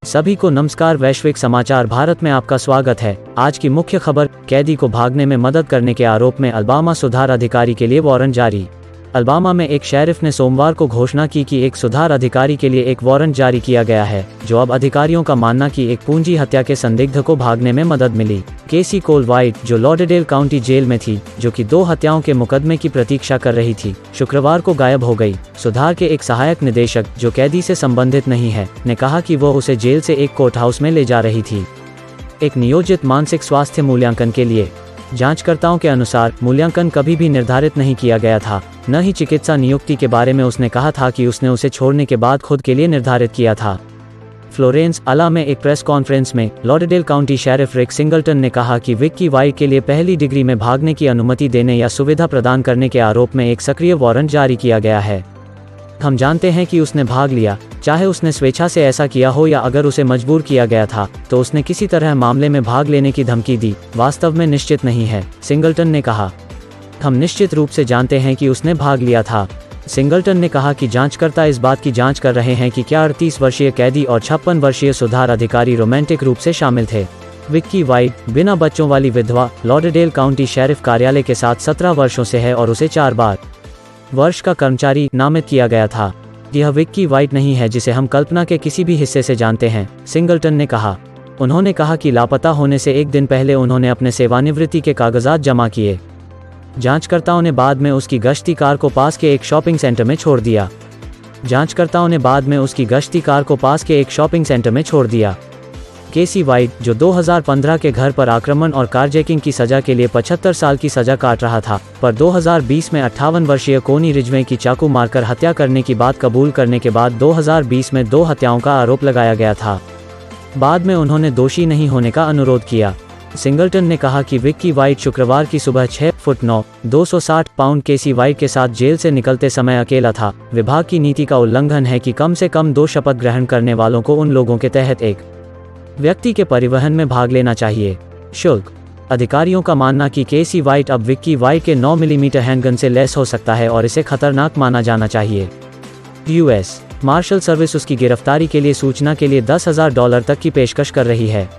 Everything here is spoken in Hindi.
सभी को नमस्कार। वैश्विक समाचार भारत में आपका स्वागत है। आज की मुख्य खबर, कैदी को भागने में मदद करने के आरोप में अलबामा सुधार अधिकारी के लिए वारंट जारी। अलबामा में एक शेरिफ ने सोमवार को घोषणा की कि एक सुधार अधिकारी के लिए एक वारंट जारी किया गया है, जो अब अधिकारियों का मानना कि एक पूंजी हत्या के संदिग्ध को भागने में मदद मिली। केसी कोल वाइट, जो लॉडरडेल काउंटी जेल में थी, जो कि 2 हत्याओं के मुकदमे की प्रतीक्षा कर रही थी, शुक्रवार को गायब हो गई। सुधार के एक सहायक निदेशक, जो कैदी से संबंधित नहीं है, ने कहा कि वह उसे जेल से एक कोर्ट हाउस में ले जा रही थी, एक नियोजित मानसिक स्वास्थ्य मूल्यांकन के लिए। जांचकर्ताओं के अनुसार मूल्यांकन कभी भी निर्धारित नहीं किया गया था, न ही चिकित्सा नियुक्ति के बारे में उसने कहा था कि उसने उसे छोड़ने के बाद खुद के लिए निर्धारित किया था। फ्लोरेंस अला में एक प्रेस कॉन्फ्रेंस में लॉडरडेल काउंटी शेरिफ रिक सिंगलटन ने कहा कि विक्की वाइट के लिए पहली डिग्री में भागने की अनुमति देने या सुविधा प्रदान करने के आरोप में एक सक्रिय वारंट जारी किया गया है। हम जानते हैं कि उसने भाग लिया, चाहे उसने स्वेच्छा से ऐसा किया हो या अगर उसे मजबूर किया गया था, तो उसने किसी तरह मामले में भाग लेने की धमकी दी, वास्तव में निश्चित नहीं है, सिंगलटन ने कहा। हम निश्चित रूप से जानते हैं कि उसने भाग लिया था। सिंगलटन ने कहा कि जांचकर्ता इस बात की जांच कर रहे हैं कि क्या 38 वर्षीय कैदी और 56 वर्षीय सुधार अधिकारी रोमांटिक रूप से शामिल थे। विक्की वाइट, बिना बच्चों वाली विधवा, लॉडरडेल काउंटी शेरिफ कार्यालय के साथ 17 वर्षों से है और उसे 4 वर्ष का कर्मचारी नामित किया गया था। यह विक्की वाइट नहीं है जिसे हम कल्पना के किसी भी हिस्से से जानते हैं, सिंगलटन ने कहा। उन्होंने कहा कि लापता होने से एक दिन पहले उन्होंने अपने सेवानिवृत्ति के कागजात जमा किए। जांचकर्ताओं ने बाद में उसकी गश्ती कार को पास के एक शॉपिंग सेंटर में छोड़ दिया। केसी वाइट, जो 2015 के घर पर आक्रमण और कारजैकिंग की सजा के लिए 75 साल की सजा काट रहा था, पर 2020 में 58 वर्षीय कोनी रिजवे की चाकू मारकर हत्या करने की बात कबूल करने के बाद 2020 में 2 हत्याओं का आरोप लगाया गया था। बाद में उन्होंने दोषी नहीं होने का अनुरोध किया। सिंगलटन ने कहा कि विक्की वाइट शुक्रवार की सुबह 6 फुट 9, 260 पाउंड केसी वाइट के साथ जेल से निकलते समय अकेला था। विभाग की नीति का उल्लंघन है कि कम से कम 2 शपथ ग्रहण करने वालों को उन लोगों के तहत एक व्यक्ति के परिवहन में भाग लेना चाहिए। शुल्क। अधिकारियों का मानना कि केसी वाइट अब विक्की वाइट के 9 मिलीमीटर हैंडगन से लैस हो सकता है और इसे खतरनाक माना जाना चाहिए। यूएस मार्शल सर्विस उसकी गिरफ्तारी के लिए सूचना के लिए $10,000 तक की पेशकश कर रही है।